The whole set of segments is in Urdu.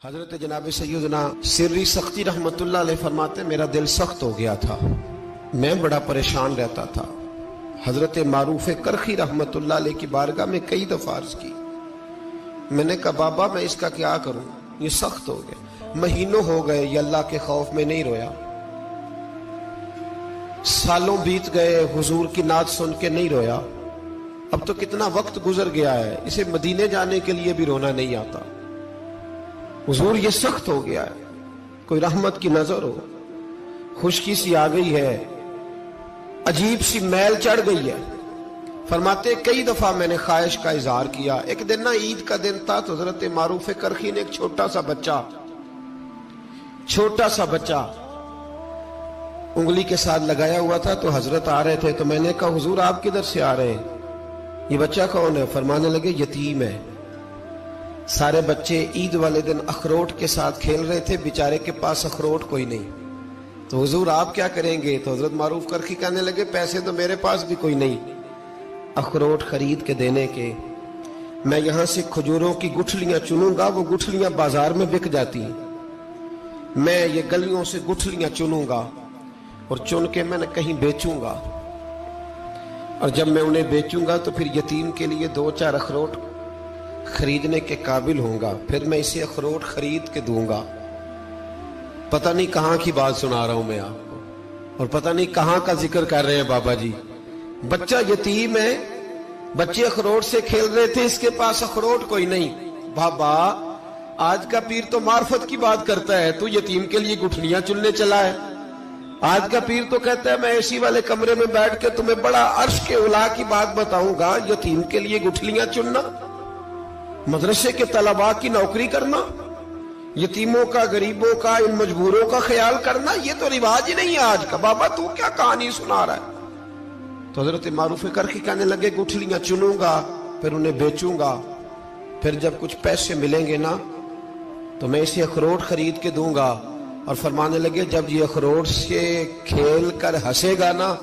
حضرت جناب سیدنا سری سختی رحمت اللہ علیہ فرماتے میرا دل سخت ہو گیا تھا، میں بڑا پریشان رہتا تھا۔ حضرت معروف کرخی رحمت اللہ علیہ کی بارگاہ میں کئی دفعہ عرض کی، میں نے کہا بابا میں اس کا کیا کروں، یہ سخت ہو گئے، مہینوں ہو گئے یہ اللہ کے خوف میں نہیں رویا، سالوں بیت گئے حضور کی نعت سن کے نہیں رویا، اب تو کتنا وقت گزر گیا ہے، اسے مدینے جانے کے لیے بھی رونا نہیں آتا، حضور یہ سخت ہو گیا ہے، کوئی رحمت کی نظر ہو، خشکی سی آ گئی ہے، عجیب سی میل چڑھ گئی ہے۔ فرماتے کئی دفعہ میں نے خواہش کا اظہار کیا۔ ایک دن نا عید کا دن تھا تو حضرت معروف کرخی نے ایک چھوٹا سا بچہ انگلی کے ساتھ لگایا ہوا تھا، تو حضرت آ رہے تھے، تو میں نے کہا حضور آپ کدھر سے آ رہے ہیں، یہ بچہ کون ہے؟ فرمانے لگے یتیم ہے۔ سارے بچے عید والے دن اخروٹ کے ساتھ کھیل رہے تھے، بیچارے کے پاس اخروٹ کوئی نہیں، تو حضور آپ کیا کریں گے؟ تو حضرت معروف کرخی کہنے لگے پیسے تو میرے پاس بھی کوئی نہیں اخروٹ خرید کے دینے کے، میں یہاں سے کھجوروں کی گٹھلیاں چنوں گا، وہ گٹھلیاں بازار میں بک جاتی ہیں، میں یہ گلیوں سے گٹھلیاں چنوں گا اور چن کے میں نے کہیں بیچوں گا، اور جب میں انہیں بیچوں گا تو پھر یتیم کے لیے 2-4 اخروٹ خریدنے کے قابل ہوں گا، پھر میں اسے اخروٹ خرید کے دوں گا۔ پتہ نہیں کہاں کی بات سنا رہا ہوں میں آپ کو، اور پتہ نہیں کہاں کا ذکر کر رہے ہیں بابا جی۔ بچہ یتیم ہے، بچے اخروٹ سے کھیل رہے تھے، اس کے پاس اخروٹ کوئی نہیں۔ بابا آج کا پیر تو معرفت کی بات کرتا ہے، تو یتیم کے لیے گٹھلیاں چننے چلا ہے۔ آج کا پیر تو کہتا ہے میں اے سی والے کمرے میں بیٹھ کے تمہیں بڑا عرش کے اعلیٰ کی بات بتاؤں گا، یتیم کے لیے گٹھلیاں چننا، مدرسے کے طلباء کی نوکری کرنا، یتیموں کا، غریبوں کا، ان مجبوروں کا خیال کرنا، یہ تو رواج ہی نہیں ہے آج کا۔ بابا تو کیا کہانی سنا رہا ہے؟ تو حضرت معروف کرخی کہنے لگے گٹھلیاں چنوں گا، پھر انہیں بیچوں گا، پھر جب کچھ پیسے ملیں گے نا تو میں اسے اخروٹ خرید کے دوں گا، اور فرمانے لگے جب یہ اخروٹ سے کھیل کر ہنسے گا نا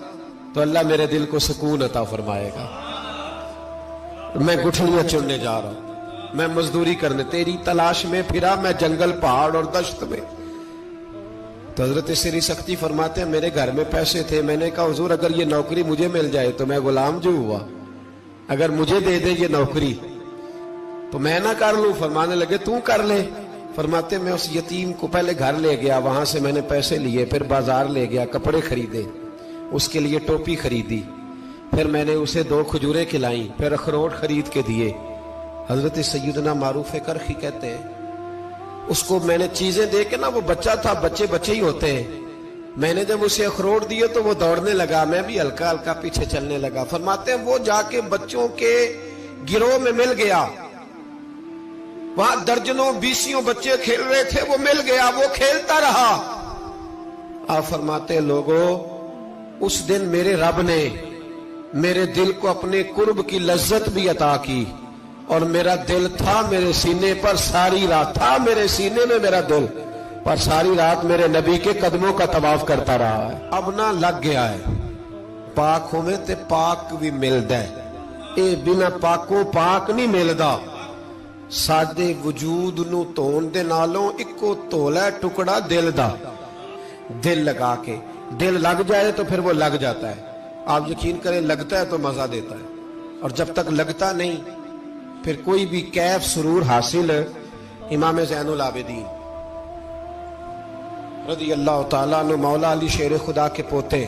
تو اللہ میرے دل کو سکون عطا فرمائے گا۔ میں گٹھلیاں چننے جا رہا ہوں، میں مزدوری کرنے، تیری تلاش میں پھرا میں جنگل، پہاڑ اور دشت میں۔ تو حضرت سری سختی فرماتے ہیں میرے گھر میں پیسے تھے، میں نے کہا حضور اگر یہ نوکری مجھے مل جائے تو میں غلام جو ہوا، اگر مجھے دے دے یہ نوکری تو میں نہ کر لوں؟ فرمانے لگے تو کر لے۔ فرماتے میں اس یتیم کو پہلے گھر لے گیا، وہاں سے میں نے پیسے لیے، پھر بازار لے گیا، کپڑے خریدے، اس کے لیے ٹوپی خریدی، پھر میں نے اسے 2 کھجوریں کھلائیں، پھر اخروٹ خرید کے دیے۔ حضرت سیدنا معروف کرخی کہتے ہیں اس کو میں نے چیزیں دے کے نا، وہ بچہ تھا، بچے ہی ہوتے ہیں، میں نے جب اسے اخروٹ دیے تو وہ دوڑنے لگا، میں بھی ہلکا ہلکا پیچھے چلنے لگا۔ فرماتے ہیں وہ جا کے بچوں کے گروہ میں مل گیا، وہاں درجنوں 20 بچے کھیل رہے تھے، وہ مل گیا، وہ کھیلتا رہا۔ آپ فرماتے ہیں لوگوں اس دن میرے رب نے میرے دل کو اپنے قرب کی لذت بھی عطا کی، اور میرا دل تھا میرے سینے پر ساری رات، تھا میرے سینے میں میرا دل، پر ساری رات میرے نبی کے قدموں کا طواف کرتا رہا ہے۔ اب نہ لگ گیا ہے، پاک ہوئے تے پاک بھی ملدا ہے، اے بنا پاکوں پاک نہیں ملدا۔ سادے وجود نو تون دے نالوں اکو تولا ٹکڑا دل دا، دل لگا کے، دل لگ جائے تو پھر وہ لگ جاتا ہے۔ آپ یقین کریں لگتا ہے تو مزہ دیتا ہے، اور جب تک لگتا نہیں پھر کوئی بھی کیف سرور حاصل۔ امام زین العابدین رضی اللہ تعالیٰ عنہ مولا علی شیر خدا کے پوتے،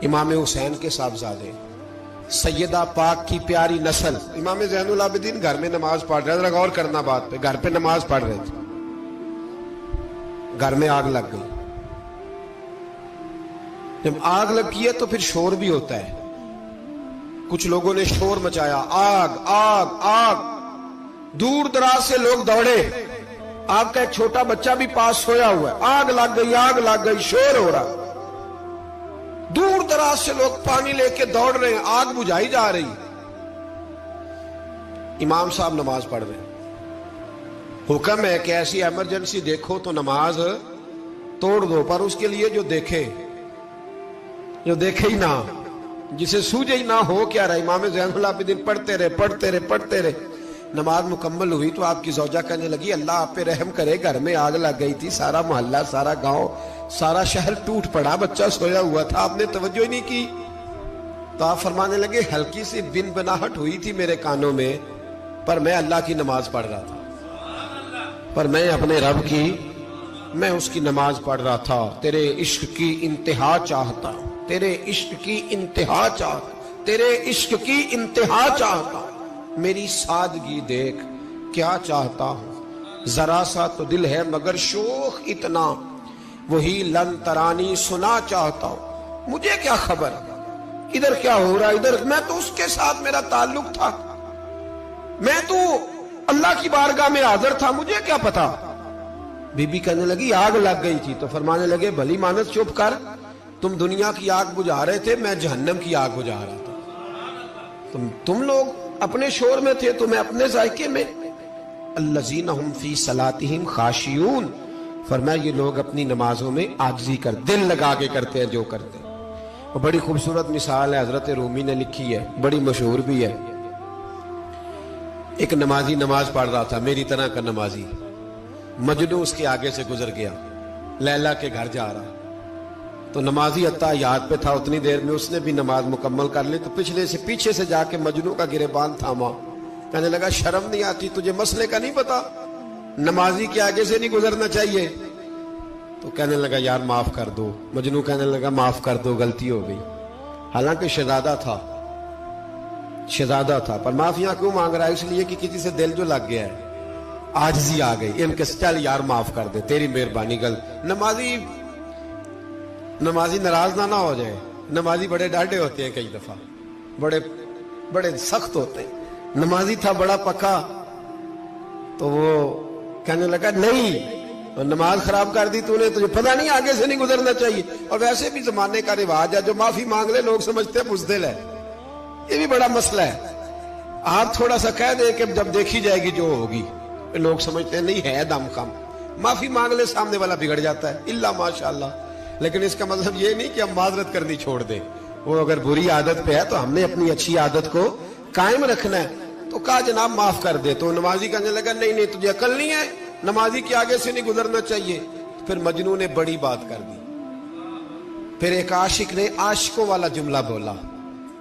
امام حسین کے صاحبزادے، سیدہ پاک کی پیاری نسل، امام زین العابدین گھر میں نماز پڑھ رہے تھے، غور کرنا بات پہ، گھر پہ نماز پڑھ رہے تھے، گھر میں آگ لگ گئی۔ جب آگ لگی ہے تو پھر شور بھی ہوتا ہے، کچھ لوگوں نے شور مچایا، آگ آگ آگ، دور دراز سے لوگ دوڑے، آپ کا ایک چھوٹا بچہ بھی پاس سویا ہوا ہے، آگ لگ گئی، شور ہو رہا، دور دراز سے لوگ پانی لے کے دوڑ رہے ہیں، آگ بجھائی جا رہی، امام صاحب نماز پڑھ رہے ہیں، حکم ہے کہ ایسی ایمرجنسی دیکھو تو نماز توڑ دو، پر اس کے لیے جو دیکھے ہی نہ، جسے سوجے ہی نہ ہو کیا رہا۔ امام زین العابدین پڑھتے رہے، نماز مکمل ہوئی تو آپ کی زوجہ کہنے لگی اللہ آپ پہ رحم کرے، گھر میں آگ لگ گئی تھی، سارا محلہ، سارا گاؤں، سارا شہر ٹوٹ پڑا، بچہ سویا ہوا تھا، آپ نے توجہ ہی نہیں کی۔ تو آپ فرمانے لگے ہلکی سی بن بناہٹ ہوئی تھی میرے کانوں میں، پر میں اللہ کی نماز پڑھ رہا تھا، پر میں اپنے رب کی، میں اس کی نماز پڑھ رہا تھا، تیرے عشق کی انتہا چاہتا، تیرے عشق کی انتہا چاہتا، تیرے عشق کی انتہا چاہتا، میری سادگی دیکھ کیا چاہتا ہوں، ذرا سا تو دل ہے مگر شوق اتنا، وہی لن ترانی سنا چاہتا ہوں، مجھے کیا خبر ادھر کیا ہو رہا، ادھر میں تو اس کے ساتھ میرا تعلق تھا، میں تو اللہ کی بارگاہ میں حاضر تھا، مجھے کیا پتا۔ بی بی کہنے لگی آگ لگ گئی تھی، تو فرمانے لگے بھلی مانت چپ کر، تم دنیا کی آگ بجھا رہے تھے، میں جہنم کی آگ بجھا رہا تھا، تم لوگ اپنے شور میں تھے تو میں اپنے ذائقے میں۔ الذین ہم فی صلاتہم خاشعون، فرمایا یہ لوگ اپنی نمازوں میں عاجزی کر دل لگا کے کرتے ہیں جو کرتے ہیں۔ اور بڑی خوبصورت مثال ہے، حضرت رومی نے لکھی ہے، بڑی مشہور بھی ہے۔ ایک نمازی نماز پڑھ رہا تھا، میری طرح کا نمازی، مجنوں اس کے آگے سے گزر گیا، لیلا کے گھر جا رہا، تو نمازی اتحیات پہ تھا، اتنی دیر میں اس نے بھی نماز مکمل کر لی، تو پیچھے سے جا کے مجنوں کا گریبان تھاما، کہنے لگا شرم نہیں آتی تجھے، مسئلے کا نہیں پتا، نمازی کے آگے سے نہیں گزرنا چاہیے؟ تو کہنے لگا یار معاف کر دو، مجنوں کہنے لگا معاف کر دو، غلطی ہو گئی، حالانکہ شہزادہ تھا، پر معافیاں کیوں مانگ رہا ہے؟ اس لیے کہ کسی سے دل جو لگ گیا ہے، عاجزی آ گئی، ان کے چل یار معاف کر دے، تیری مہربانی، نمازی ناراض نہ ہو جائے، نمازی بڑے ڈاڈے ہوتے ہیں، کئی دفعہ بڑے سخت ہوتے ہیں، نمازی تھا بڑا پکا، تو وہ کہنے لگا نہیں، نماز خراب کر دی تو نے، تجھے پتہ نہیں آگے سے نہیں گزرنا چاہیے، اور ویسے بھی زمانے کا رواج ہے جو معافی مانگ لے لوگ سمجھتے ہیں بزدل ہے، یہ بھی بڑا مسئلہ ہے، آپ تھوڑا سا کہہ دے کہ جب دیکھی جائے گی جو ہوگی، لوگ سمجھتے ہیں نہیں ہے دم کم، معافی مانگ لے سامنے والا بگڑ جاتا ہے، الا ماشاءاللہ، لیکن اس کا مطلب یہ نہیں کہ ہم معذرت کرنی چھوڑ دیں، وہ اگر بری عادت پہ ہے تو ہم نے اپنی اچھی عادت کو قائم رکھنا ہے، تو کہا جناب معاف کر دے، تو نمازی کہنے لگا نہیں تجھے عقل نہیں ہے، نمازی کے آگے سے نہیں گزرنا چاہیے، پھر مجنوں نے بڑی بات کر دی، پھر ایک عاشق نے عاشقوں والا جملہ بولا،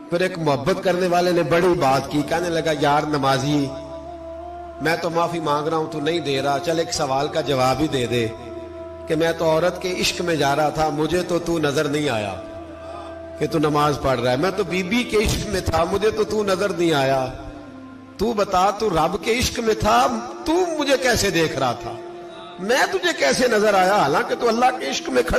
پھر ایک محبت کرنے والے نے بڑی بات کی، کہنے لگا یار نمازی میں تو معافی مانگ رہا ہوں تو نہیں دے رہا، چل ایک سوال کا جواب ہی دے دے کہ میں تو عورت کے عشق میں جا رہا تھا، مجھے تو نظر نہیں آیا کہ تو نماز پڑھ رہا ہے، میں تو بی بی کے عشق میں تھا، مجھے تو نظر نہیں آیا، تو بتا تو رب کے عشق میں تھا، تو مجھے کیسے دیکھ رہا تھا، میں تجھے کیسے نظر آیا، حالانکہ تو اللہ کے عشق میں کھڑا